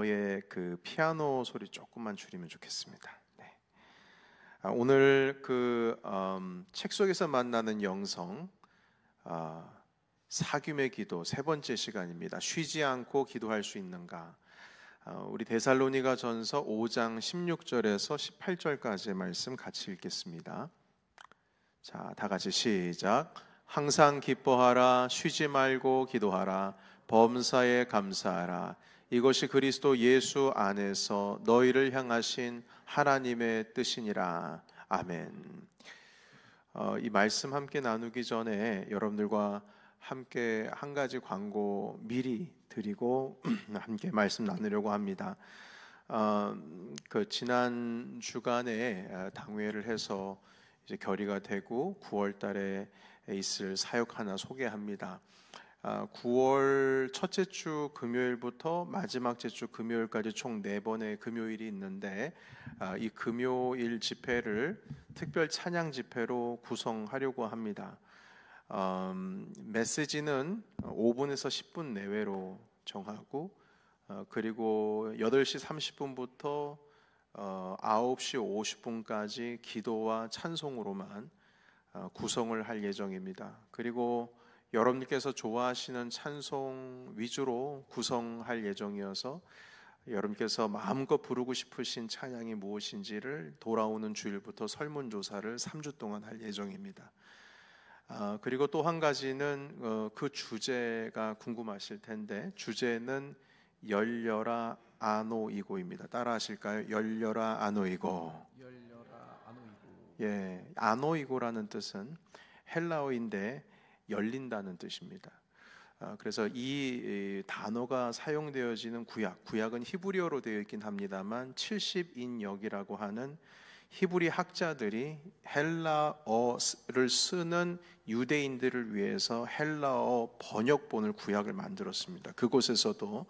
저의 그 피아노 소리 조금만 줄이면 좋겠습니다. 네. 오늘 책 속에서 만나는 영성, 사귐의 기도 세 번째 시간입니다. 쉬지 않고 기도할 수 있는가? 우리 데살로니가 전서 5장 16절에서 18절까지의 말씀 같이 읽겠습니다. 자, 다 같이 시작. 항상 기뻐하라, 쉬지 말고 기도하라, 범사에 감사하라. 이것이 그리스도 예수 안에서 너희를 향하신 하나님의 뜻이니라. 아멘. 이 말씀 함께 나누기 전에 여러분들과 함께 한 가지 광고 미리 드리고 함께 말씀 나누려고 합니다. 지난 주간에 당회를 해서 이제 결의가 되고 9월 달에 있을 사역 하나 소개합니다. 9월 첫째 주 금요일부터 마지막 주 금요일까지 총 4번의 금요일이 있는데, 이 금요일 집회를 특별 찬양 집회로 구성하려고 합니다. 메시지는 5분에서 10분 내외로 정하고, 그리고 8시 30분부터 9시 50분까지 기도와 찬송으로만 구성을 할 예정입니다. 그리고 여러분께서 좋아하시는 찬송 위주로 구성할 예정이어서 여러분께서 마음껏 부르고 싶으신 찬양이 무엇인지를 돌아오는 주일부터 설문조사를 3주 동안 할 예정입니다. 그리고 또 한 가지는 그 주제가 궁금하실 텐데, 주제는 열려라 아노이고입니다. 따라 하실까요? 열려라 아노이고. 열려라 아노이고. 예, 아노이고라는 뜻은 헬라어인데 열린다는 뜻입니다. 그래서 이 단어가 사용되어지는 구약은 히브리어로 되어 있긴 합니다만 70인역이라고 하는 히브리 학자들이 헬라어를 쓰는 유대인들을 위해서 헬라어 번역본을 구약을 만들었습니다. 그곳에서도,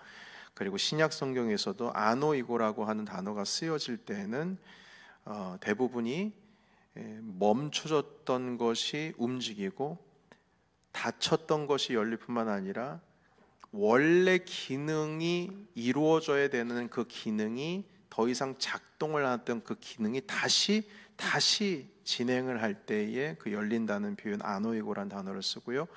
그리고 신약 성경에서도 아노이고라고 하는 단어가 쓰여질 때는 대부분이 멈춰졌던 것이 움직이고 닫혔던 것이 열릴 뿐만 아니라 원래 기능이 이루어져야 되는 그 기능이 더 이상 작동을 안 했던 그 기능이 다시 진행을 할 때에 그 열린다는 표현 아노이고라는 단어를 쓰고요.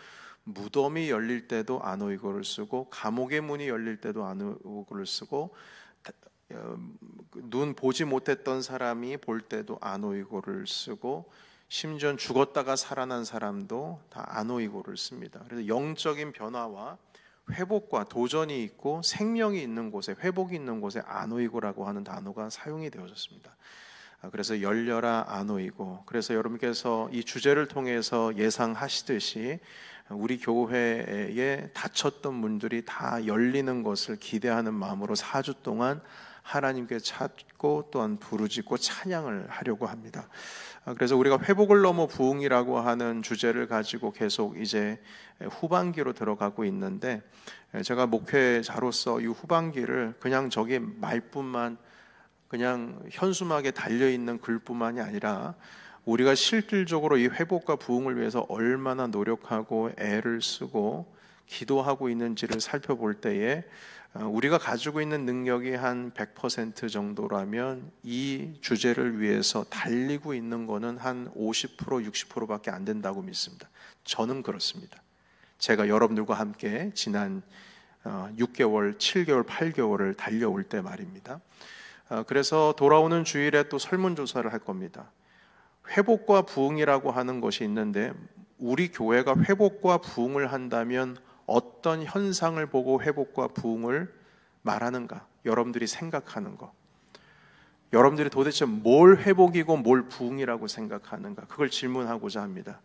무덤이 열릴 때도 아노이고를 쓰고, 감옥의 문이 열릴 때도 아노이고를 쓰고, 눈 보지 못했던 사람이 볼 때도 아노이고를 쓰고, 심지어 죽었다가 살아난 사람도 다 아노이고를 씁니다. 그래서 영적인 변화와 회복과 도전이 있고 생명이 있는 곳에, 회복이 있는 곳에 아노이고라고 하는 단어가 사용이 되어졌습니다. 그래서 열려라 아노이고. 그래서 여러분께서 이 주제를 통해서 예상하시듯이 우리 교회에 닫혔던 문들이 다 열리는 것을 기대하는 마음으로 4주 동안 하나님께 찾고 또한 부르짖고 찬양을 하려고 합니다. 그래서 우리가 회복을 넘어 부흥이라고 하는 주제를 가지고 계속 이제 후반기로 들어가고 있는데, 제가 목회자로서 이 후반기를 그냥 저기 말뿐만, 그냥 현수막에 달려있는 글뿐만이 아니라 우리가 실질적으로 이 회복과 부흥을 위해서 얼마나 노력하고 애를 쓰고 기도하고 있는지를 살펴볼 때에 우리가 가지고 있는 능력이 한 100% 정도라면 이 주제를 위해서 달리고 있는 거는 한 50%, 60%밖에 안 된다고 믿습니다. 저는 그렇습니다. 제가 여러분들과 함께 지난 6개월, 7개월, 8개월을 달려올 때 말입니다. 그래서 돌아오는 주일에 또 설문조사를 할 겁니다. 회복과 부흥이라고 하는 것이 있는데, 우리 교회가 회복과 부흥을 한다면 어떤 현상을 보고 회복과 부흥을 말하는가? 여러분들이 생각하는 것, 여러분들이 도대체 뭘 회복이고 뭘 부흥이라고 생각하는가? 그걸 질문하고자 합니다.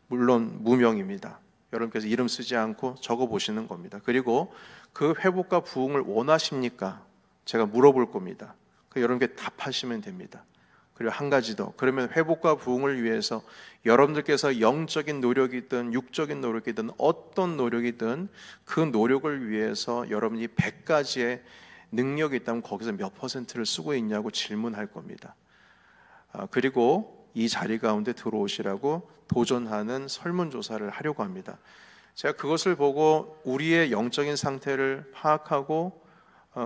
물론 무명입니다. 여러분께서 이름 쓰지 않고 적어보시는 겁니다. 그리고 그 회복과 부흥을 원하십니까? 제가 물어볼 겁니다. 여러분께 답하시면 됩니다. 그리고 한 가지 더, 그러면 회복과 부흥을 위해서 여러분들께서 영적인 노력이든 육적인 노력이든 어떤 노력이든 그 노력을 위해서 여러분이 100가지의 능력이 있다면 거기서 몇 %를 쓰고 있냐고 질문할 겁니다. 그리고 이 자리 가운데 들어오시라고 도전하는 설문조사를 하려고 합니다. 제가 그것을 보고 우리의 영적인 상태를 파악하고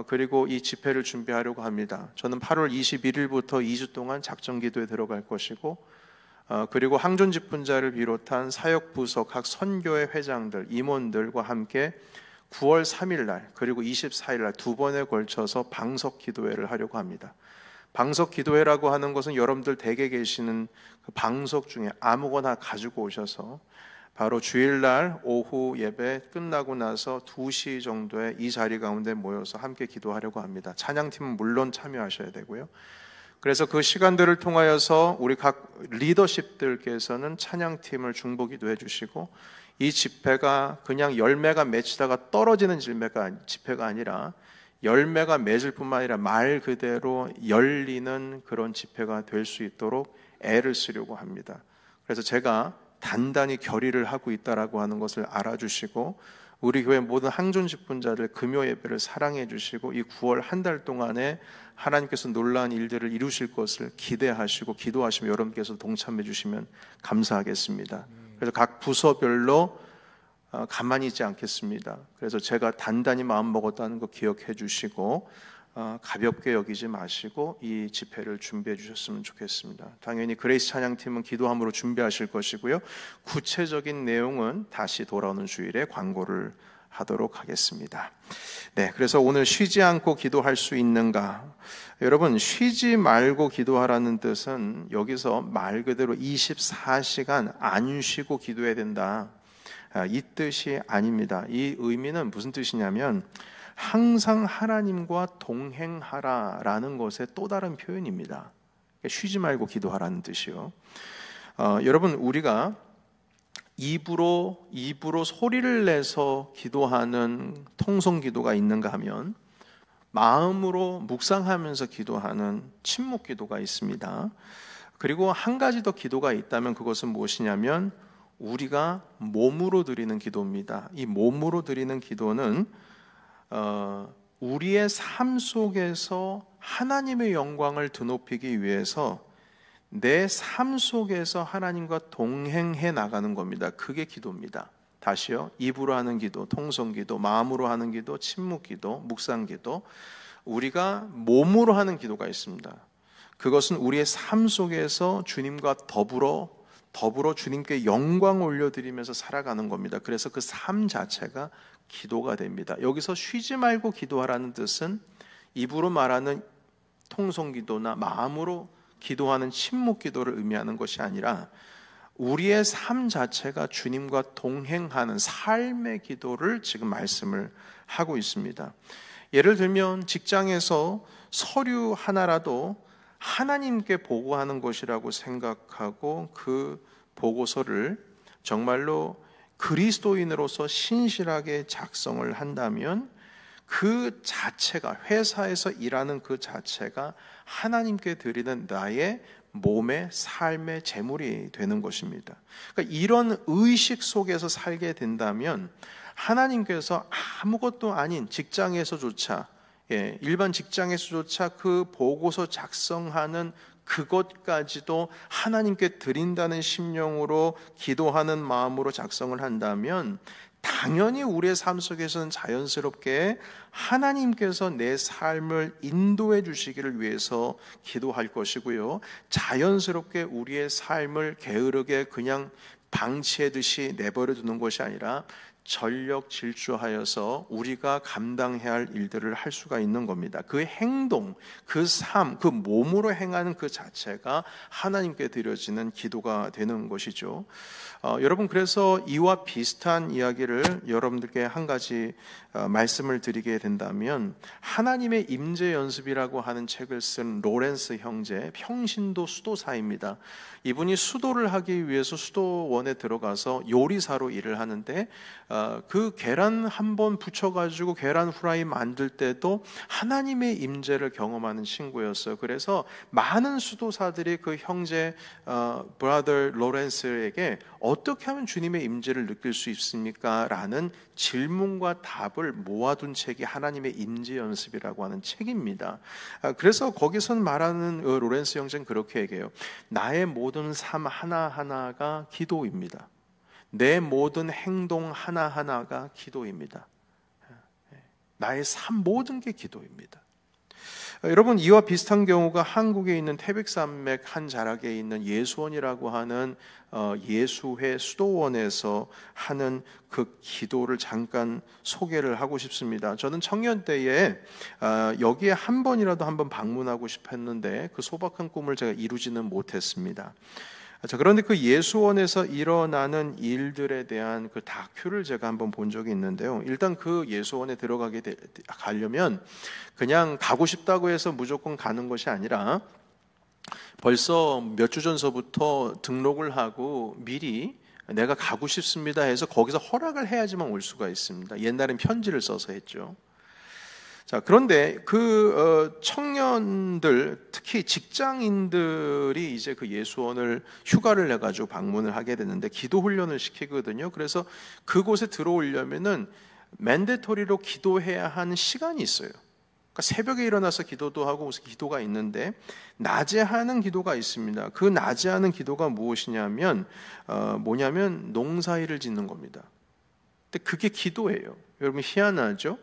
그리고 이 집회를 준비하려고 합니다. 저는 8월 21일부터 2주 동안 작정 기도에 들어갈 것이고, 그리고 항존 집분자를 비롯한 사역 부서 각 선교회 회장들, 임원들과 함께 9월 3일 날 그리고 24일 날 두 번에 걸쳐서 방석 기도회를 하려고 합니다. 방석 기도회라고 하는 것은 여러분들 댁에 계시는 그 방석 중에 아무거나 가지고 오셔서 바로 주일날 오후 예배 끝나고 나서 2시 정도에 이 자리 가운데 모여서 함께 기도하려고 합니다. 찬양팀은 물론 참여하셔야 되고요. 그래서 그 시간들을 통하여서 우리 각 리더십들께서는 찬양팀을 중보기도 해주시고, 이 집회가 그냥 열매가 맺히다가 떨어지는 집회가 아니라 열매가 맺을 뿐만 아니라 말 그대로 열리는 그런 집회가 될 수 있도록 애를 쓰려고 합니다. 그래서 제가 단단히 결의를 하고 있다라고 하는 것을 알아주시고, 우리 교회 모든 항존 집분자들 금요 예배를 사랑해 주시고, 이 9월 한 달 동안에 하나님께서 놀라운 일들을 이루실 것을 기대하시고 기도하시며 여러분께서 동참해 주시면 감사하겠습니다. 그래서 각 부서별로 가만히 있지 않겠습니다. 그래서 제가 단단히 마음 먹었다는 거 기억해 주시고 가볍게 여기지 마시고 이 집회를 준비해 주셨으면 좋겠습니다. 당연히 그레이스 찬양팀은 기도함으로 준비하실 것이고요. 구체적인 내용은 다시 돌아오는 주일에 광고를 하도록 하겠습니다. 네, 그래서 오늘 쉬지 않고 기도할 수 있는가? 여러분, 쉬지 말고 기도하라는 뜻은 여기서 말 그대로 24시간 안 쉬고 기도해야 된다, 이 뜻이 아닙니다. 이 의미는 무슨 뜻이냐면 항상 하나님과 동행하라라는 것의 또 다른 표현입니다. 쉬지 말고 기도하라는 뜻이요. 여러분, 우리가 입으로 소리를 내서 기도하는 통성 기도가 있는가 하면 마음으로 묵상하면서 기도하는 침묵 기도가 있습니다. 그리고 한 가지 더 기도가 있다면 그것은 무엇이냐면 우리가 몸으로 드리는 기도입니다. 이 몸으로 드리는 기도는 우리의 삶 속에서 하나님의 영광을 드높이기 위해서 내 삶 속에서 하나님과 동행해 나가는 겁니다. 그게 기도입니다. 다시요. 입으로 하는 기도, 통성 기도, 마음으로 하는 기도, 침묵 기도, 묵상 기도, 우리가 몸으로 하는 기도가 있습니다. 그것은 우리의 삶 속에서 주님과 더불어 주님께 영광 올려드리면서 살아가는 겁니다. 그래서 그 삶 자체가 기도가 됩니다. 여기서 쉬지 말고 기도하라는 뜻은 입으로 말하는 통성 기도나 마음으로 기도하는 침묵 기도를 의미하는 것이 아니라 우리의 삶 자체가 주님과 동행하는 삶의 기도를 지금 말씀을 하고 있습니다. 예를 들면 직장에서 서류 하나라도 하나님께 보고하는 것이라고 생각하고 그 보고서를 정말로 그리스도인으로서 신실하게 작성을 한다면 그 자체가, 회사에서 일하는 그 자체가 하나님께 드리는 나의 몸의 삶의 제물이 되는 것입니다. 그러니까 이런 의식 속에서 살게 된다면 하나님께서 아무것도 아닌 직장에서조차, 일반 직장에서조차 그 보고서 작성하는 그것까지도 하나님께 드린다는 심령으로 기도하는 마음으로 작성을 한다면 당연히 우리의 삶 속에서는 자연스럽게 하나님께서 내 삶을 인도해 주시기를 위해서 기도할 것이고요, 자연스럽게 우리의 삶을 게으르게 그냥 방치하듯이 내버려 두는 것이 아니라 전력 질주하여서 우리가 감당해야 할 일들을 할 수가 있는 겁니다. 그 행동, 그 삶, 그 몸으로 행하는 그 자체가 하나님께 드려지는 기도가 되는 것이죠. 여러분, 그래서 이와 비슷한 이야기를 여러분들께 한 가지 말씀을 드리게 된다면, 하나님의 임재 연습이라고 하는 책을 쓴 로렌스 형제, 평신도 수도사입니다. 이분이 수도를 하기 위해서 수도원에 들어가서 요리사로 일을 하는데 그 계란 한번 부쳐가지고 계란 후라이 만들 때도 하나님의 임재를 경험하는 친구였어요. 그래서 많은 수도사들이 그 형제 브라더 로렌스에게 어떻게 하면 주님의 임재를 느낄 수 있습니까? 라는 질문과 답을 모아둔 책이 하나님의 임재 연습이라고 하는 책입니다. 그래서 거기서 말하는 로렌스 형제는 그렇게 얘기해요. 나의 모든 삶 하나하나가 기도입니다. 내 모든 행동 하나하나가 기도입니다. 나의 삶 모든 게 기도입니다. 여러분, 이와 비슷한 경우가 한국에 있는 태백산맥 한 자락에 있는 예수원이라고 하는 예수회 수도원에서 하는 그 기도를 잠깐 소개를 하고 싶습니다. 저는 청년 때에 여기에 한 번이라도 한번 방문하고 싶었는데 그 소박한 꿈을 제가 이루지는 못했습니다. 자, 그런데 그 예수원에서 일어나는 일들에 대한 그 다큐를 제가 한번 본 적이 있는데요. 일단 그 예수원에 가려면 그냥 가고 싶다고 해서 무조건 가는 것이 아니라 벌써 몇 주 전서부터 등록을 하고 미리 내가 가고 싶습니다 해서 거기서 허락을 해야지만 올 수가 있습니다. 옛날엔 편지를 써서 했죠. 자, 그런데 그 청년들, 특히 직장인들이 이제 그 예수원을 휴가를 내가지고 방문을 하게 되는데 기도 훈련을 시키거든요. 그래서 그곳에 들어오려면은 맨데토리로 기도해야 하는 시간이 있어요. 그러니까 새벽에 일어나서 기도도 하고 무슨 기도가 있는데 낮에 하는 기도가 있습니다. 그 낮에 하는 기도가 무엇이냐면 뭐냐면 농사일을 짓는 겁니다. 근데 그게 기도예요. 여러분 희한하죠?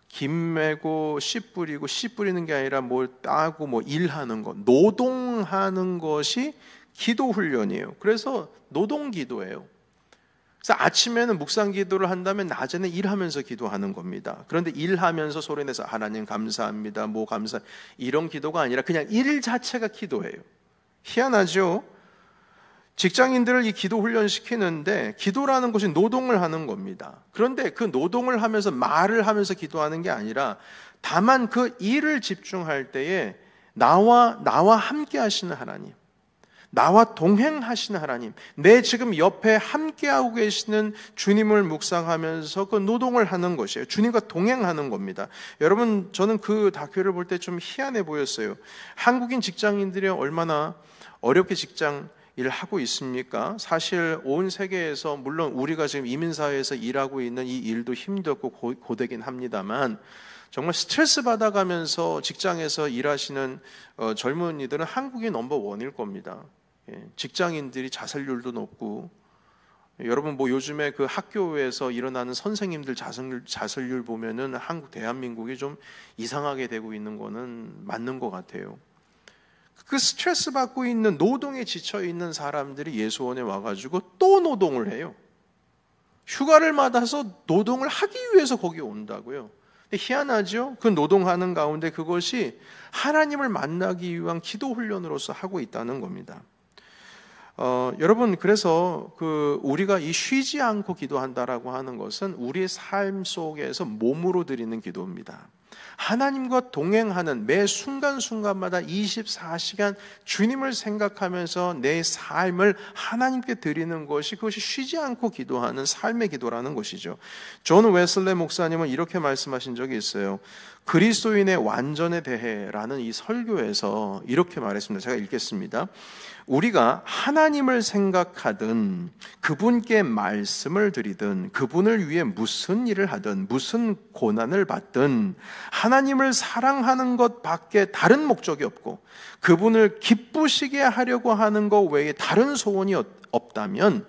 김 메고 씨 뿌리고 씨 뿌리는 게 아니라 뭘 따고 뭐 일하는 것, 노동하는 것이 기도 훈련이에요. 그래서 노동 기도예요. 그래서 아침에는 묵상 기도를 한다면 낮에는 일하면서 기도하는 겁니다. 그런데 일하면서 소리내서 하나님 감사합니다, 뭐 감사, 이런 기도가 아니라 그냥 일 자체가 기도예요. 희한하죠? 직장인들을 이 기도 훈련 시키는데 기도라는 것이 노동을 하는 겁니다. 그런데 그 노동을 하면서 말을 하면서 기도하는 게 아니라 다만 그 일을 집중할 때에 나와 함께 하시는 하나님, 나와 동행하시는 하나님, 내 지금 옆에 함께하고 계시는 주님을 묵상하면서 그 노동을 하는 것이에요. 주님과 동행하는 겁니다. 여러분, 저는 그 다큐를 볼 때 좀 희한해 보였어요. 한국인 직장인들이 얼마나 어렵게 직장 일을 하고 있습니까? 사실 온 세계에서 물론 우리가 지금 이민사회에서 일하고 있는 이 일도 힘들고 고되긴 합니다만 정말 스트레스 받아가면서 직장에서 일하시는 젊은이들은 한국이 넘버원일 겁니다. 직장인들이 자살률도 높고 여러분 뭐 요즘에 그 학교에서 일어나는 선생님들 자살률 보면은 한국 대한민국이 좀 이상하게 되고 있는 거는 맞는 것 같아요. 그 스트레스 받고 있는 노동에 지쳐 있는 사람들이 예수원에 와가지고 또 노동을 해요. 휴가를 받아서 노동을 하기 위해서 거기 온다고요. 희한하죠? 그 노동하는 가운데 그것이 하나님을 만나기 위한 기도 훈련으로서 하고 있다는 겁니다. 여러분, 그래서 우리가 이 쉬지 않고 기도한다라고 하는 것은 우리의 삶 속에서 몸으로 드리는 기도입니다. 하나님과 동행하는 매 순간순간마다 24시간 주님을 생각하면서 내 삶을 하나님께 드리는 것이 그것이 쉬지 않고 기도하는 삶의 기도라는 것이죠. 존 웨슬레 목사님은 이렇게 말씀하신 적이 있어요. 그리스도인의 완전에 대해라는 이 설교에서 이렇게 말했습니다. 제가 읽겠습니다. 우리가 하나님을 생각하든 그분께 말씀을 드리든 그분을 위해 무슨 일을 하든 무슨 고난을 받든 하나님을 사랑하는 것밖에 다른 목적이 없고 그분을 기쁘시게 하려고 하는 것 외에 다른 소원이 없다면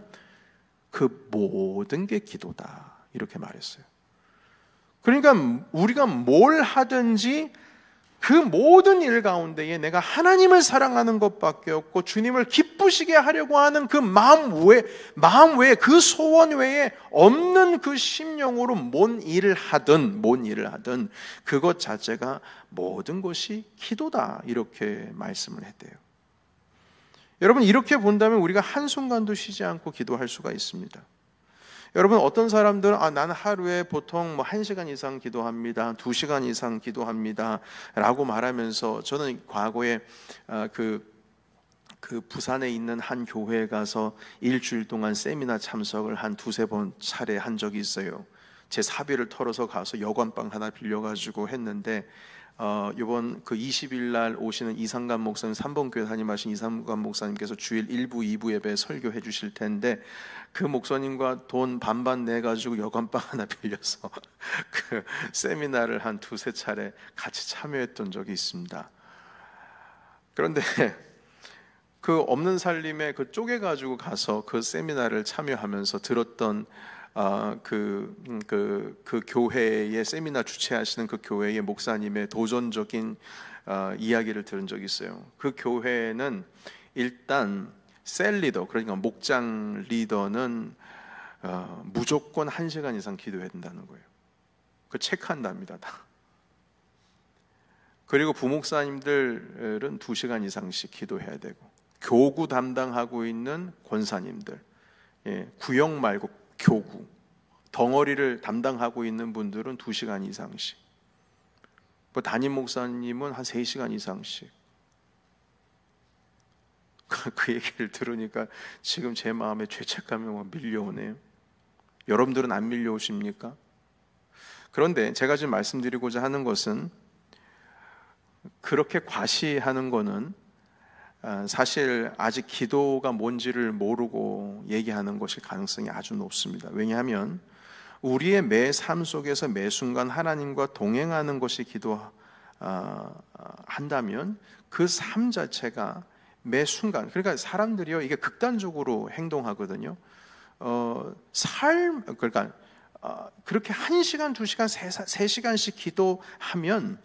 그 모든 게 기도다. 이렇게 말했어요. 그러니까 우리가 뭘 하든지 그 모든 일 가운데에 내가 하나님을 사랑하는 것밖에 없고 주님을 기쁘시게 하려고 하는 그 마음 외에 그 소원 외에 없는 그 심령으로 뭔 일을 하든 그것 자체가 모든 것이 기도다. 이렇게 말씀을 했대요. 여러분, 이렇게 본다면 우리가 한순간도 쉬지 않고 기도할 수가 있습니다. 여러분, 어떤 사람들은 나는 하루에 보통 1시간 이상 기도합니다, 2시간 이상 기도합니다 라고 말하면서 저는 과거에 그 부산에 있는 한 교회에 가서 일주일 동안 세미나 참석을 한 2-3번 차례 한 적이 있어요. 제 사비를 털어서 가서 여관방 하나 빌려가지고 했는데 이번 그 20일 날 오시는 이상관 목사님, 3번 교회 담임하신 이상관 목사님께서 주일 1부, 2부 예배 설교해 주실 텐데 그 목사님과 돈 반반 내가지고 여관방 하나 빌려서 그 세미나를 한 2-3차례 같이 참여했던 적이 있습니다. 그런데 그 없는 살림에 그 쪼개가지고 가서 그 세미나를 참여하면서 들었던 그 교회의 세미나 주최하시는 그 교회의 목사님의 도전적인 이야기를 들은 적이 있어요. 그 교회는 일단 셀 리더, 그러니까 목장 리더는 무조건 1시간 이상 기도해야 된다는 거예요. 그 체크한답니다, 다. 그리고 부목사님들은 2시간 이상씩 기도해야 되고, 교구 담당하고 있는 권사님들, 구역 말고 교구, 덩어리를 담당하고 있는 분들은 2시간 이상씩, 담임 목사님은 한 3시간 이상씩. 그 얘기를 들으니까 지금 제 마음에 죄책감이 막 밀려오네요. 여러분들은 안 밀려오십니까? 그런데 제가 지금 말씀드리고자 하는 것은, 그렇게 과시하는 거는 사실 아직 기도가 뭔지를 모르고 얘기하는 것일 가능성이 아주 높습니다. 왜냐하면 우리의 매 삶 속에서 매 순간 하나님과 동행하는 것이 기도한다면 그 삶 자체가 매 순간, 그러니까 사람들이요, 이게 극단적으로 행동하거든요. 그러니까 그렇게 1시간, 2시간, 3시간씩 기도하면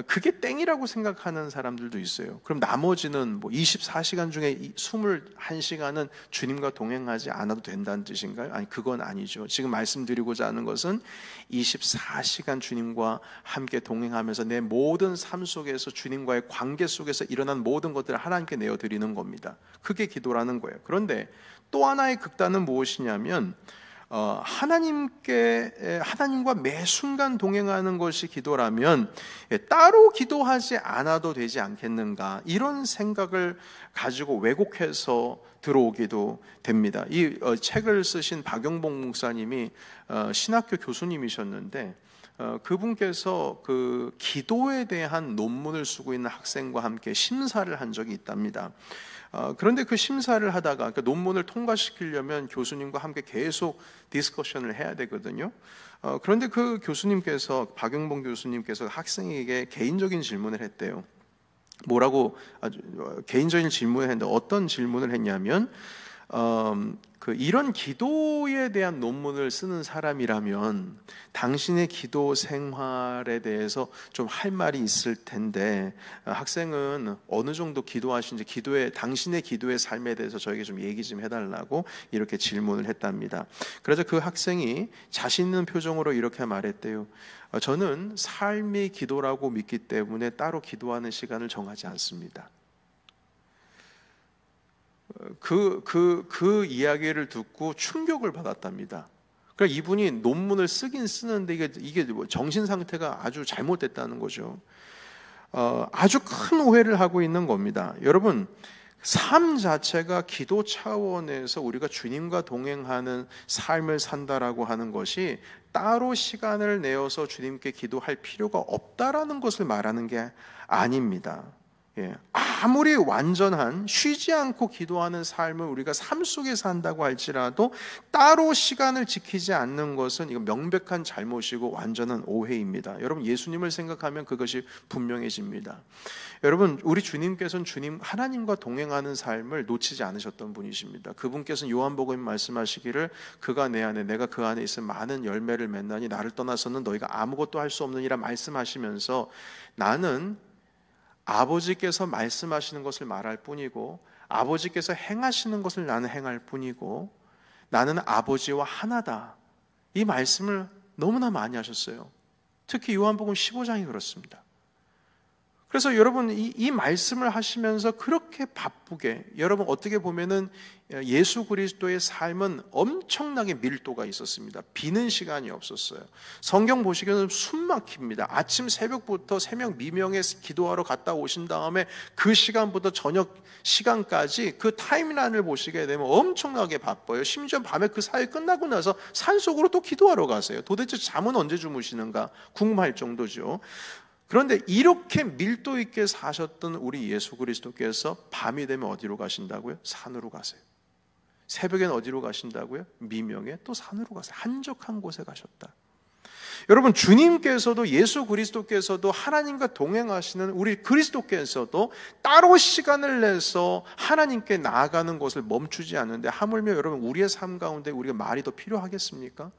그게 땡이라고 생각하는 사람들도 있어요. 그럼 나머지는 24시간 중에 21시간은 주님과 동행하지 않아도 된다는 뜻인가요? 아니, 그건 아니죠. 지금 말씀드리고자 하는 것은 24시간 주님과 함께 동행하면서 내 모든 삶 속에서 주님과의 관계 속에서 일어난 모든 것들을 하나님께 내어드리는 겁니다. 그게 기도라는 거예요. 그런데 또 하나의 극단은 무엇이냐면, 하나님과 매 순간 동행하는 것이 기도라면 따로 기도하지 않아도 되지 않겠는가, 이런 생각을 가지고 왜곡해서 들어오기도 됩니다. 이 책을 쓰신 박영봉 목사님이 신학교 교수님이셨는데, 그분께서 그 기도에 대한 논문을 쓰고 있는 학생과 함께 심사를 한 적이 있답니다. 그런데 그 심사를 하다가, 그러니까 논문을 통과시키려면 교수님과 함께 계속 디스커션을 해야 되거든요. 그런데 그 교수님께서, 박영봉 교수님께서 학생에게 개인적인 질문을 했대요. 뭐라고, 아주 개인적인 질문을 했는데 어떤 질문을 했냐면, 이런 기도에 대한 논문을 쓰는 사람이라면 당신의 기도 생활에 대해서 좀 할 말이 있을 텐데, 학생은 어느 정도 기도하신지, 당신의 기도의 삶에 대해서 저에게 좀 얘기 좀 해달라고 이렇게 질문을 했답니다. 그래서 그 학생이 자신 있는 표정으로 이렇게 말했대요. 저는 삶이 기도라고 믿기 때문에 따로 기도하는 시간을 정하지 않습니다. 그 이야기를 듣고 충격을 받았답니다. 그러니까 이분이 논문을 쓰긴 쓰는데 이게 정신 상태가 아주 잘못됐다는 거죠. 아주 큰 오해를 하고 있는 겁니다. 여러분, 삶 자체가 기도 차원에서 우리가 주님과 동행하는 삶을 산다라고 하는 것이 따로 시간을 내어서 주님께 기도할 필요가 없다라는 것을 말하는 게 아닙니다. 아무리 완전한 쉬지 않고 기도하는 삶을 우리가 삶 속에 산다고 할지라도 따로 시간을 지키지 않는 것은 이거 명백한 잘못이고 완전한 오해입니다. 여러분, 예수님을 생각하면 그것이 분명해집니다. 여러분, 우리 주님께서는 하나님과 동행하는 삶을 놓치지 않으셨던 분이십니다. 그분께서는 요한복음에 말씀하시기를 그가 내 안에 내가 그 안에 있으면 많은 열매를 맺나니 나를 떠나서는 너희가 아무것도 할 수 없느니라 말씀하시면서, 나는 아버지께서 말씀하시는 것을 말할 뿐이고 아버지께서 행하시는 것을 나는 행할 뿐이고 나는 아버지와 하나다, 이 말씀을 너무나 많이 하셨어요. 특히 요한복음 15장이 그렇습니다. 그래서 여러분, 이 말씀을 하시면서 그렇게 바쁘게, 여러분 어떻게 보면은 예수 그리스도의 삶은 엄청나게 밀도가 있었습니다. 비는 시간이 없었어요. 성경 보시기에는 숨 막힙니다. 아침 새벽부터 새벽 미명에 기도하러 갔다 오신 다음에 그 시간부터 저녁 시간까지 그 타임라인을 보시게 되면 엄청나게 바빠요. 심지어 밤에 그 사회 끝나고 나서 산속으로 또 기도하러 가세요. 도대체 잠은 언제 주무시는가 궁금할 정도죠. 그런데 이렇게 밀도 있게 사셨던 우리 예수 그리스도께서 밤이 되면 어디로 가신다고요? 산으로 가세요. 새벽엔 어디로 가신다고요? 미명에 또 산으로 가세요. 한적한 곳에 가셨다. 여러분, 주님께서도, 예수 그리스도께서도, 하나님과 동행하시는 우리 그리스도께서도 따로 시간을 내서 하나님께 나아가는 것을 멈추지 않는데, 하물며 여러분 우리의 삶 가운데 우리가 말이 더 필요하겠습니까?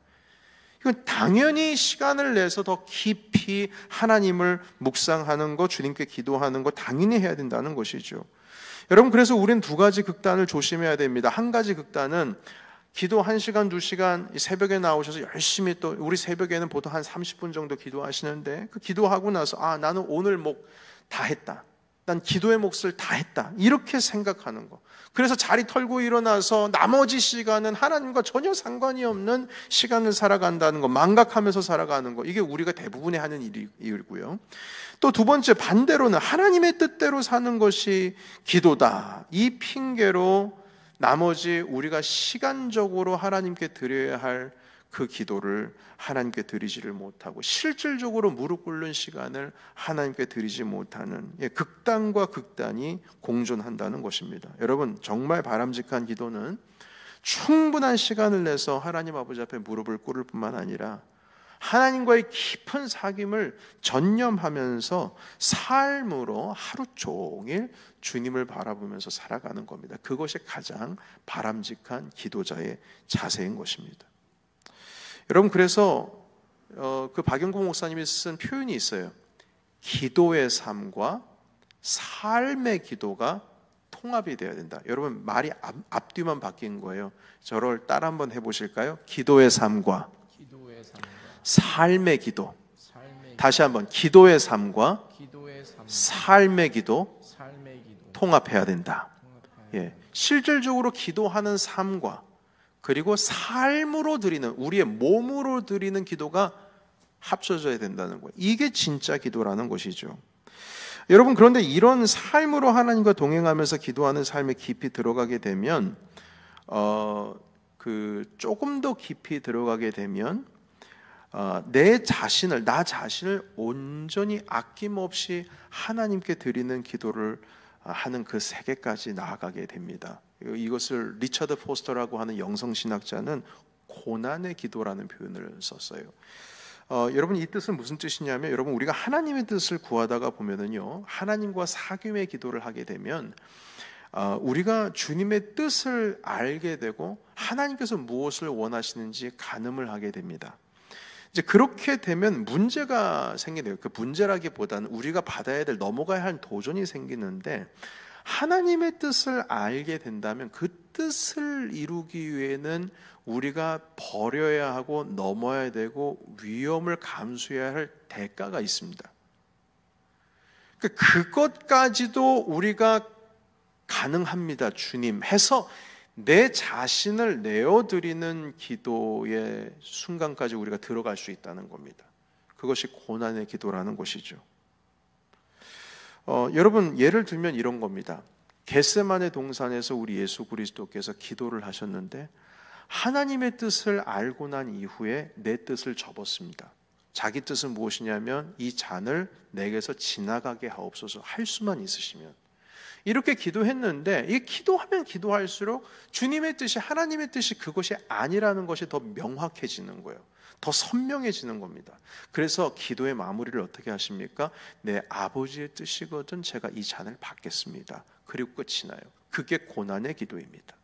이건 당연히 시간을 내서 더 깊이 하나님을 묵상하는 것, 주님께 기도하는 것 당연히 해야 된다는 것이죠. 여러분, 그래서 우리는 두 가지 극단을 조심해야 됩니다. 한 가지 극단은 기도 1시간, 2시간 새벽에 나오셔서 열심히, 또 우리 새벽에는 보통 한 30분 정도 기도하시는데, 그 기도하고 나서 나는 오늘 목 다 했다, 난 기도의 몫을 다 했다, 이렇게 생각하는 거. 그래서 자리 털고 일어나서 나머지 시간은 하나님과 전혀 상관이 없는 시간을 살아간다는 거, 망각하면서 살아가는 거, 이게 우리가 대부분이 하는 일이고요. 또 두 번째, 반대로는 하나님의 뜻대로 사는 것이 기도다, 이 핑계로 나머지 우리가 시간적으로 하나님께 드려야 할 그 기도를 하나님께 드리지를 못하고, 실질적으로 무릎 꿇는 시간을 하나님께 드리지 못하는 극단과 극단이 공존한다는 것입니다. 여러분, 정말 바람직한 기도는 충분한 시간을 내서 하나님 아버지 앞에 무릎을 꿇을 뿐만 아니라 하나님과의 깊은 사귐을 전념하면서 삶으로 하루 종일 주님을 바라보면서 살아가는 겁니다. 그것이 가장 바람직한 기도자의 자세인 것입니다. 여러분, 그래서 그 박영국 목사님이 쓴 표현이 있어요. 기도의 삶과 삶의 기도가 통합이 되어야 된다. 여러분, 말이 앞뒤만 바뀐 거예요. 저를 따라 한번 해보실까요? 기도의 삶과 삶의 기도. 다시 한번, 기도의 삶과 삶의 기도 통합해야 된다. 실질적으로 기도하는 삶과 그리고 삶으로 드리는, 우리의 몸으로 드리는 기도가 합쳐져야 된다는 거예요. 이게 진짜 기도라는 것이죠. 여러분, 그런데 이런 삶으로 하나님과 동행하면서 기도하는 삶에 깊이 들어가게 되면, 조금 더 깊이 들어가게 되면 나 자신을 온전히 아낌없이 하나님께 드리는 기도를 하는 그 세계까지 나아가게 됩니다. 이것을 리처드 포스터라고 하는 영성신학자는 고난의 기도라는 표현을 썼어요. 여러분, 이 뜻은 무슨 뜻이냐면, 여러분, 우리가 하나님의 뜻을 구하다가 보면은요, 하나님과 사귐의 기도를 하게 되면 우리가 주님의 뜻을 알게 되고 하나님께서 무엇을 원하시는지 가늠을 하게 됩니다. 이제 그렇게 되면 문제가 생기네요. 그 문제라기보다는 우리가 받아야 될, 넘어가야 할 도전이 생기는데, 하나님의 뜻을 알게 된다면 그 뜻을 이루기 위해는 우리가 버려야 하고 넘어야 되고 위험을 감수해야 할 대가가 있습니다. 그것까지도 우리가 가능합니다, 주님 해서 내 자신을 내어드리는 기도의 순간까지 우리가 들어갈 수 있다는 겁니다. 그것이 고난의 기도라는 것이죠. 여러분, 예를 들면 이런 겁니다. 겟세마네 동산에서 우리 예수 그리스도께서 기도를 하셨는데 하나님의 뜻을 알고 난 이후에 내 뜻을 접었습니다. 자기 뜻은 무엇이냐면, 이 잔을 내게서 지나가게 하옵소서 할 수만 있으시면. 이렇게 기도했는데, 이 기도하면 기도할수록 주님의 뜻이, 하나님의 뜻이 그것이 아니라는 것이 더 명확해지는 거예요. 더 선명해지는 겁니다. 그래서 기도의 마무리를 어떻게 하십니까? 내 아버지의 뜻이거든 제가 이 잔을 받겠습니다. 그리고 끝이 나요. 그게 고난의 기도입니다.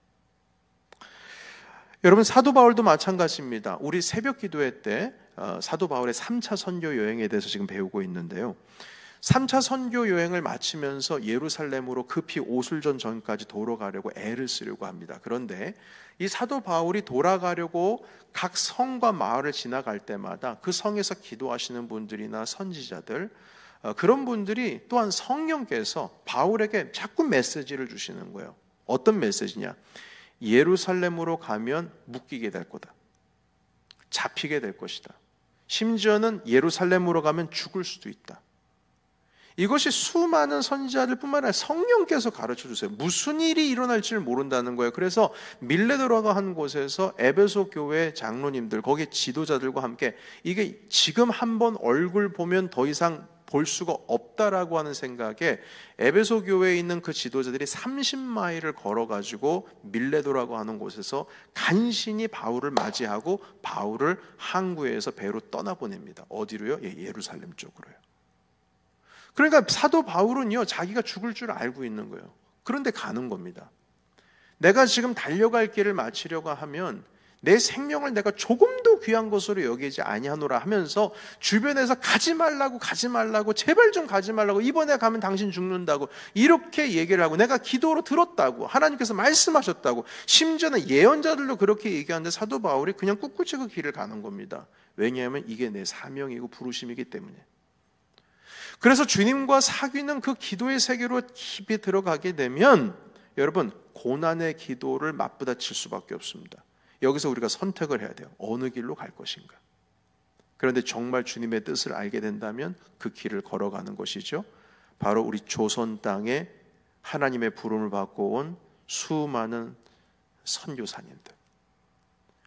여러분, 사도 바울도 마찬가지입니다. 우리 새벽 기도회 때 사도 바울의 3차 선교 여행에 대해서 지금 배우고 있는데요. 3차 선교 여행을 마치면서 예루살렘으로 급히 오술전 전까지 돌아가려고 애를 쓰려고 합니다. 그런데 이 사도 바울이 돌아가려고 각 성과 마을을 지나갈 때마다 그 성에서 기도하시는 분들이나 선지자들, 그런 분들이 또한 성령께서 바울에게 자꾸 메시지를 주시는 거예요. 어떤 메시지냐? 예루살렘으로 가면 묶이게 될 거다. 잡히게 될 것이다. 심지어는 예루살렘으로 가면 죽을 수도 있다. 이것이 수많은 선지자들 뿐만 아니라 성령께서 가르쳐 주세요. 무슨 일이 일어날지를 모른다는 거예요. 그래서 밀레도라고 한 곳에서 에베소 교회 장로님들, 거기 지도자들과 함께 이게 지금 한번 얼굴 보면 더 이상 볼 수가 없다라고 하는 생각에 에베소 교회에 있는 그 지도자들이 30마일을 걸어가지고 밀레도라고 하는 곳에서 간신히 바울을 맞이하고 바울을 항구에서 배로 떠나보냅니다. 어디로요? 예루살렘 쪽으로요. 그러니까 사도 바울은요, 자기가 죽을 줄 알고 있는 거예요. 그런데 가는 겁니다. 내가 지금 달려갈 길을 마치려고 하면 내 생명을 내가 조금도 귀한 것으로 여기지 아니하노라 하면서 주변에서 가지 말라고 제발 좀 가지 말라고, 이번에 가면 당신 죽는다고 이렇게 얘기를 하고, 내가 기도로 들었다고, 하나님께서 말씀하셨다고, 심지어는 예언자들도 그렇게 얘기하는데 사도 바울이 그냥 꿋꿋이 그 길을 가는 겁니다. 왜냐하면 이게 내 사명이고 부르심이기 때문에. 그래서 주님과 사귀는 그 기도의 세계로 깊이 들어가게 되면 여러분, 고난의 기도를 맞부딪힐 수밖에 없습니다. 여기서 우리가 선택을 해야 돼요. 어느 길로 갈 것인가. 그런데 정말 주님의 뜻을 알게 된다면 그 길을 걸어가는 것이죠. 바로 우리 조선 땅에 하나님의 부름을 받고 온 수많은 선교사님들.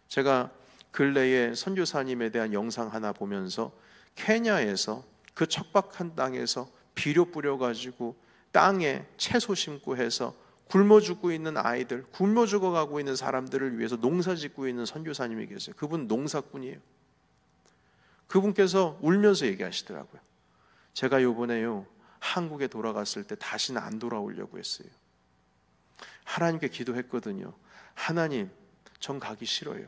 제가 근래에 선교사님에 대한 영상 하나 보면서 케냐에서 그 척박한 땅에서 비료 뿌려가지고 땅에 채소 심고 해서 굶어 죽고 있는 아이들, 굶어 죽어가고 있는 사람들을 위해서 농사 짓고 있는 선교사님이 계세요. 그분 농사꾼이에요. 그분께서 울면서 얘기하시더라고요. 제가 요번에요, 한국에 돌아갔을 때 다시는 안 돌아오려고 했어요. 하나님께 기도했거든요. 하나님, 전 가기 싫어요.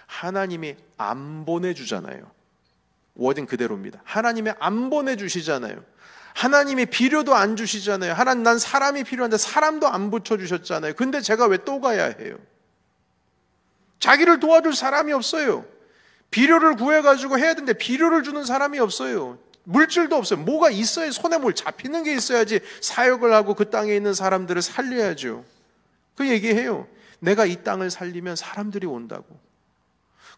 하나님이 안 보내주잖아요. 워딩 그대로입니다. 하나님이 안 보내주시잖아요. 하나님이 비료도 안 주시잖아요. 하나님, 난 사람이 필요한데 사람도 안 붙여주셨잖아요. 근데 제가 왜 또 가야 해요? 자기를 도와줄 사람이 없어요. 비료를 구해가지고 해야 되는데 비료를 주는 사람이 없어요. 물질도 없어요. 뭐가 있어야, 손에 뭘 잡히는 게 있어야지 사역을 하고 그 땅에 있는 사람들을 살려야죠. 그 얘기해요. 내가 이 땅을 살리면 사람들이 온다고.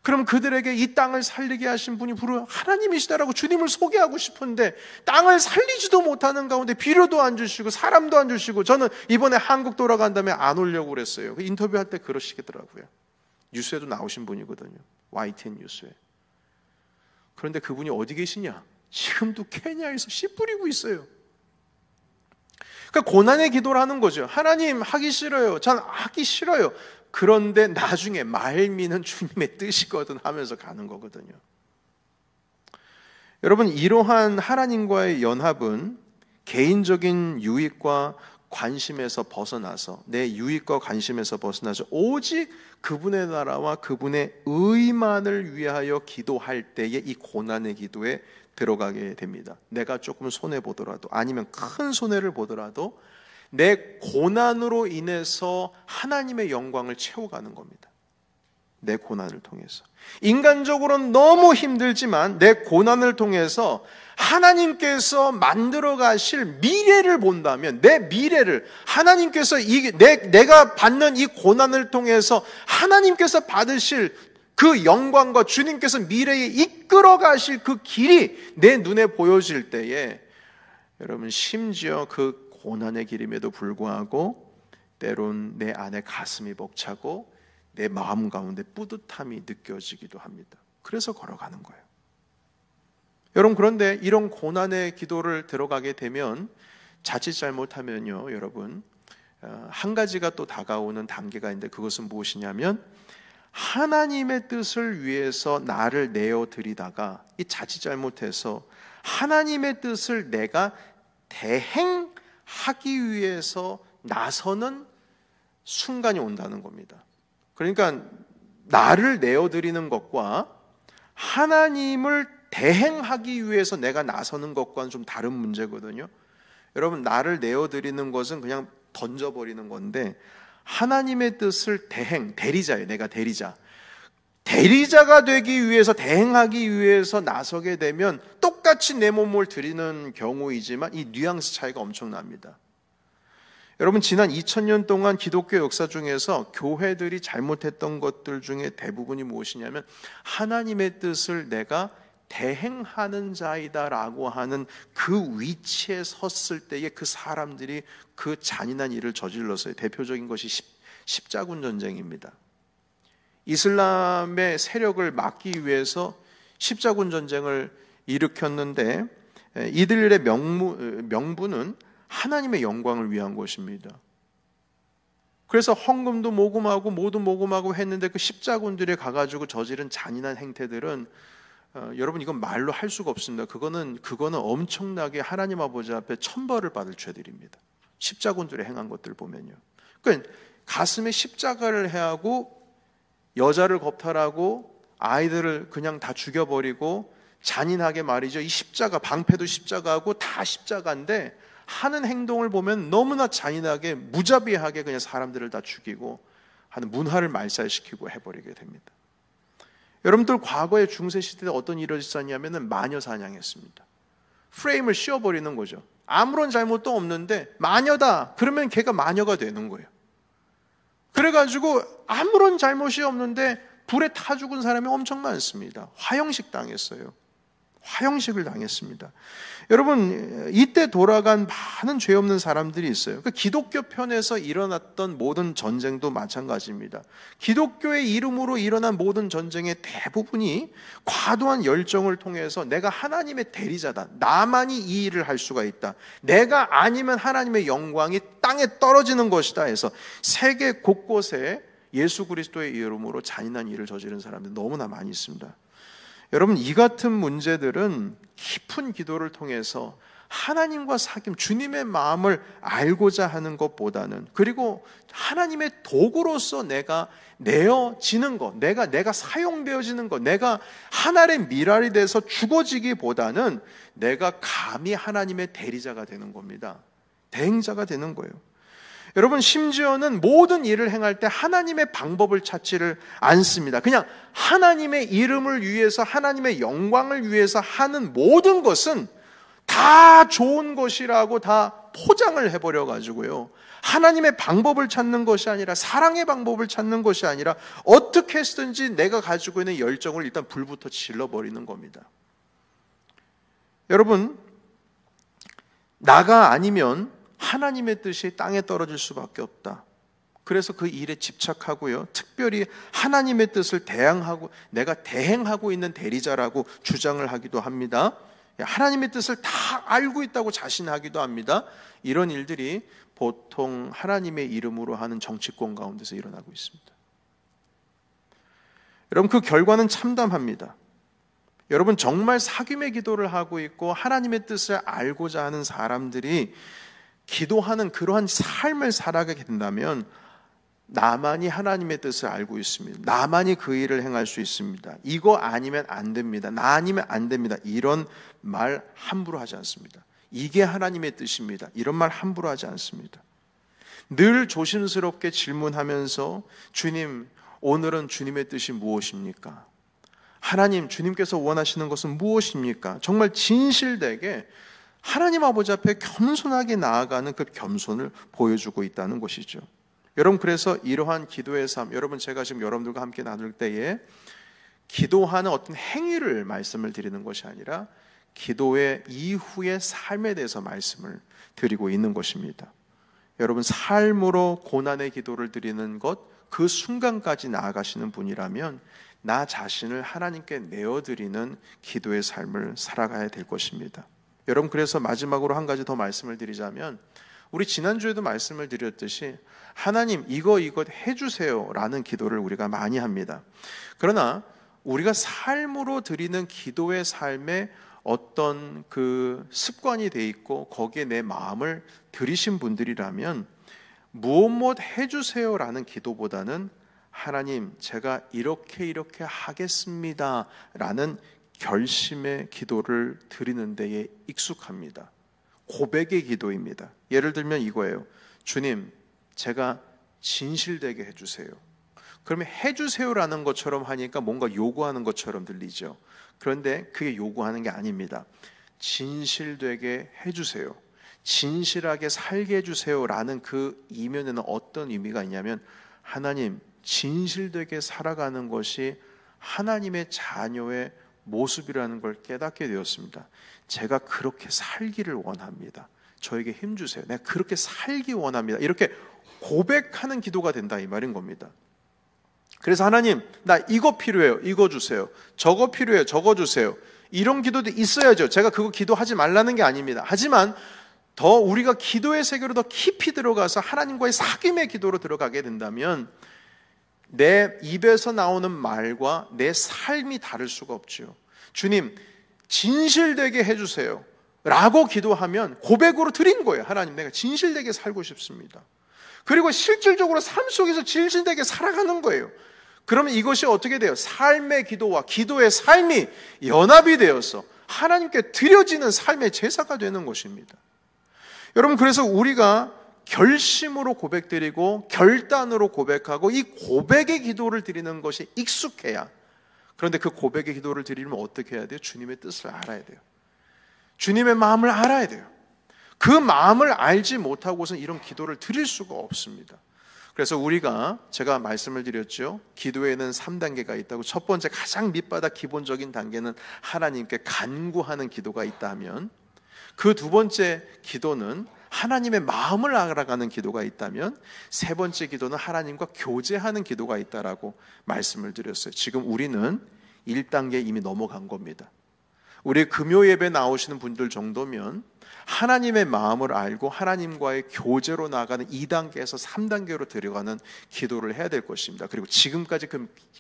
그럼 그들에게 이 땅을 살리게 하신 분이 바로 하나님이시다라고 주님을 소개하고 싶은데 땅을 살리지도 못하는 가운데 비료도 안 주시고 사람도 안 주시고, 저는 이번에 한국 돌아간 다음에 안 오려고 그랬어요. 인터뷰할 때 그러시더라고요. 뉴스에도 나오신 분이거든요. YTN 뉴스에. 그런데 그분이 어디 계시냐? 지금도 케냐에서 씨 뿌리고 있어요. 그러니까 고난의 기도를 하는 거죠. 하나님, 하기 싫어요. 전 하기 싫어요. 그런데 나중에 말미는 주님의 뜻이거든 하면서 가는 거거든요. 여러분, 이러한 하나님과의 연합은 개인적인 유익과 관심에서 벗어나서, 내 유익과 관심에서 벗어나서 오직 그분의 나라와 그분의 의만을 위하여 기도할 때에 이 고난의 기도에 들어가게 됩니다. 내가 조금 손해보더라도, 아니면 큰 손해를 보더라도 내 고난으로 인해서 하나님의 영광을 채워가는 겁니다. 내 고난을 통해서. 인간적으로는 너무 힘들지만 내 고난을 통해서 하나님께서 만들어 가실 미래를 본다면, 내 미래를 하나님께서 내가 받는 이 고난을 통해서 하나님께서 받으실 그 영광과 주님께서 미래에 이끌어 가실 그 길이 내 눈에 보여질 때에, 여러분, 심지어 그 고난의 길임에도 불구하고 때론 내 안에 가슴이 벅차고 내 마음 가운데 뿌듯함이 느껴지기도 합니다. 그래서 걸어가는 거예요. 여러분, 그런데 이런 고난의 기도를 들어가게 되면 자칫 잘못하면요, 여러분, 한 가지가 또 다가오는 단계가 있는데, 그것은 무엇이냐면 하나님의 뜻을 위해서 나를 내어드리다가 이 자칫 잘못해서 하나님의 뜻을 내가 대행하기 위해서 나서는 순간이 온다는 겁니다. 그러니까 나를 내어드리는 것과 하나님을 대행하기 위해서 내가 나서는 것과는 좀 다른 문제거든요. 여러분, 나를 내어드리는 것은 그냥 던져버리는 건데, 하나님의 뜻을 대리자예요. 내가 대리자가 되기 위해서, 대행하기 위해서 나서게 되면 똑같이 내 몸을 드리는 경우이지만 이 뉘앙스 차이가 엄청납니다. 여러분, 지난 2000년 동안 기독교 역사 중에서 교회들이 잘못했던 것들 중에 대부분이 무엇이냐면 하나님의 뜻을 내가 대행하는 자이다라고 하는 그 위치에 섰을 때에 그 사람들이 그 잔인한 일을 저질렀어요. 대표적인 것이 십자군 전쟁입니다. 이슬람의 세력을 막기 위해서 십자군 전쟁을 일으켰는데, 이들의 명분은 하나님의 영광을 위한 것입니다. 그래서 헌금도 모금하고 모두 모금하고 했는데 그 십자군들에 가가지고 저지른 잔인한 행태들은 여러분 이건 말로 할 수가 없습니다. 그거는 엄청나게 하나님 아버지 앞에 천벌을 받을 죄들입니다. 십자군들이 행한 것들 보면요. 그러니까 가슴에 십자가를 해하고 여자를 겁탈하고 아이들을 그냥 다 죽여버리고 잔인하게 말이죠. 이 십자가, 방패도 십자가고 다 십자가인데 하는 행동을 보면 너무나 잔인하게 무자비하게 그냥 사람들을 다 죽이고 하는 문화를 말살시키고 해버리게 됩니다. 여러분들 과거의 중세시대에 어떤 일이 있었냐면 마녀 사냥했습니다. 프레임을 씌워버리는 거죠. 아무런 잘못도 없는데 마녀다 그러면 걔가 마녀가 되는 거예요. 그래가지고 아무런 잘못이 없는데 불에 타 죽은 사람이 엄청 많습니다. 화형식 당했어요. 화형식을 당했습니다. 여러분 이때 돌아간 많은 죄 없는 사람들이 있어요. 그 기독교 편에서 일어났던 모든 전쟁도 마찬가지입니다. 기독교의 이름으로 일어난 모든 전쟁의 대부분이 과도한 열정을 통해서 내가 하나님의 대리자다, 나만이 이 일을 할 수가 있다, 내가 아니면 하나님의 영광이 땅에 떨어지는 것이다 해서 세계 곳곳에 예수 그리스도의 이름으로 잔인한 일을 저지른 사람들 너무나 많이 있습니다. 여러분 이 같은 문제들은 깊은 기도를 통해서 하나님과 사귐, 주님의 마음을 알고자 하는 것보다는, 그리고 하나님의 도구로서 내가 내어지는 것, 내가 사용되어지는 것, 내가 하나의 미랄이 돼서 죽어지기보다는 내가 감히 하나님의 대리자가 되는 겁니다. 대행자가 되는 거예요. 여러분 심지어는 모든 일을 행할 때 하나님의 방법을 찾지를 않습니다. 그냥 하나님의 이름을 위해서, 하나님의 영광을 위해서 하는 모든 것은 다 좋은 것이라고 다 포장을 해버려 가지고요, 하나님의 방법을 찾는 것이 아니라, 사랑의 방법을 찾는 것이 아니라 어떻게 해서든지 내가 가지고 있는 열정을 일단 불부터 질러버리는 겁니다. 여러분 나가 아니면 하나님의 뜻이 땅에 떨어질 수밖에 없다. 그래서 그 일에 집착하고요, 특별히 하나님의 뜻을 내가 대행하고 있는 대리자라고 주장을 하기도 합니다. 하나님의 뜻을 다 알고 있다고 자신하기도 합니다. 이런 일들이 보통 하나님의 이름으로 하는 정치권 가운데서 일어나고 있습니다. 여러분 그 결과는 참담합니다. 여러분 정말 사귐의 기도를 하고 있고 하나님의 뜻을 알고자 하는 사람들이 기도하는 그러한 삶을 살아가게 된다면 나만이 하나님의 뜻을 알고 있습니다, 나만이 그 일을 행할 수 있습니다, 이거 아니면 안 됩니다, 나 아니면 안 됩니다, 이런 말 함부로 하지 않습니다. 이게 하나님의 뜻입니다, 이런 말 함부로 하지 않습니다. 늘 조심스럽게 질문하면서 주님, 오늘은 주님의 뜻이 무엇입니까? 하나님, 주님께서 원하시는 것은 무엇입니까? 정말 진실되게 하나님 아버지 앞에 겸손하게 나아가는 그 겸손을 보여주고 있다는 것이죠. 여러분 그래서 이러한 기도의 삶, 여러분 제가 지금 여러분들과 함께 나눌 때에 기도하는 어떤 행위를 말씀을 드리는 것이 아니라 기도의 이후의 삶에 대해서 말씀을 드리고 있는 것입니다. 여러분 삶으로 고난의 기도를 드리는 것, 그 순간까지 나아가시는 분이라면 나 자신을 하나님께 내어드리는 기도의 삶을 살아가야 될 것입니다. 여러분 그래서 마지막으로 한 가지 더 말씀을 드리자면, 우리 지난주에도 말씀을 드렸듯이 하나님 이것 해주세요 라는 기도를 우리가 많이 합니다. 그러나 우리가 삶으로 드리는 기도의 삶에 어떤 그 습관이 돼 있고 거기에 내 마음을 들이신 분들이라면 무엇 해주세요 라는 기도보다는 하나님 제가 이렇게 하겠습니다 라는 결심의 기도를 드리는 데에 익숙합니다. 고백의 기도입니다. 예를 들면 이거예요. 주님, 제가 진실되게 해주세요. 그러면 해주세요라는 것처럼 하니까 뭔가 요구하는 것처럼 들리죠. 그런데 그게 요구하는 게 아닙니다. 진실되게 해주세요, 진실하게 살게 해주세요라는 그 이면에는 어떤 의미가 있냐면, 하나님, 진실되게 살아가는 것이 하나님의 자녀의 모습이라는 걸 깨닫게 되었습니다. 제가 그렇게 살기를 원합니다. 저에게 힘주세요. 내가 그렇게 살기 원합니다. 이렇게 고백하는 기도가 된다 이 말인 겁니다. 그래서 하나님, 나 이거 필요해요, 이거 주세요. 저거 필요해요, 저거 주세요. 이런 기도도 있어야죠. 제가 그거 기도하지 말라는 게 아닙니다. 하지만 더 우리가 기도의 세계로 더 깊이 들어가서 하나님과의 사귐의 기도로 들어가게 된다면 내 입에서 나오는 말과 내 삶이 다를 수가 없죠. 주님, 진실되게 해주세요 라고 기도하면 고백으로 드린 거예요. 하나님, 내가 진실되게 살고 싶습니다. 그리고 실질적으로 삶 속에서 진실되게 살아가는 거예요. 그러면 이것이 어떻게 돼요? 삶의 기도와 기도의 삶이 연합이 되어서 하나님께 드려지는 삶의 제사가 되는 것입니다. 여러분, 그래서 우리가 결심으로 고백드리고 결단으로 고백하고 이 고백의 기도를 드리는 것이 익숙해야, 그런데 그 고백의 기도를 드리려면 어떻게 해야 돼요? 주님의 뜻을 알아야 돼요. 주님의 마음을 알아야 돼요. 그 마음을 알지 못하고서는 이런 기도를 드릴 수가 없습니다. 그래서 제가 말씀을 드렸죠. 기도에는 3단계가 있다고. 첫 번째 가장 밑바닥 기본적인 단계는 하나님께 간구하는 기도가 있다면, 그 두 번째 기도는 하나님의 마음을 알아가는 기도가 있다면, 세 번째 기도는 하나님과 교제하는 기도가 있다라고 말씀을 드렸어요. 지금 우리는 1단계 이미 넘어간 겁니다. 우리 금요 예배 나오시는 분들 정도면 하나님의 마음을 알고 하나님과의 교제로 나아가는 2단계에서 3단계로 들어가는 기도를 해야 될 것입니다. 그리고 지금까지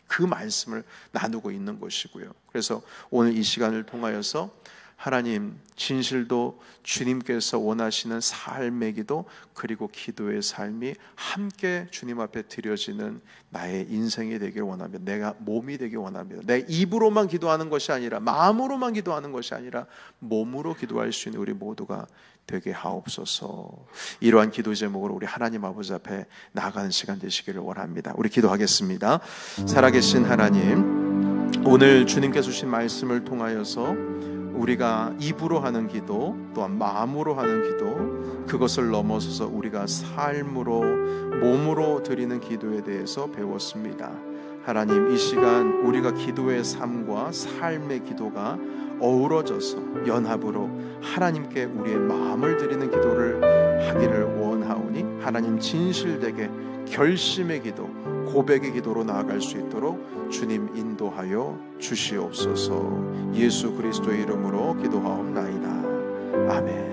그 말씀을 나누고 있는 것이고요. 그래서 오늘 이 시간을 통하여서 하나님, 진실도 주님께서 원하시는 삶의 기도, 그리고 기도의 삶이 함께 주님 앞에 드려지는 나의 인생이 되길 원합니다. 내가 몸이 되길 원합니다. 내 입으로만 기도하는 것이 아니라, 마음으로만 기도하는 것이 아니라 몸으로 기도할 수 있는 우리 모두가 되게 하옵소서. 이러한 기도 제목으로 우리 하나님 아버지 앞에 나아가는 시간 되시기를 원합니다. 우리 기도하겠습니다. 살아계신 하나님, 오늘 주님께서 주신 말씀을 통하여서 우리가 입으로 하는 기도, 또한 마음으로 하는 기도, 그것을 넘어서서 우리가 삶으로, 몸으로 드리는 기도에 대해서 배웠습니다. 하나님, 이 시간 우리가 기도의 삶과 삶의 기도가 어우러져서 연합으로 하나님께 우리의 마음을 드리는 기도를 하기를 원하오니, 하나님 진실되게 결심의 기도, 고백의 기도로 나아갈 수 있도록 주님 인도하여 주시옵소서. 예수 그리스도의 이름으로 기도하옵나이다. 아멘.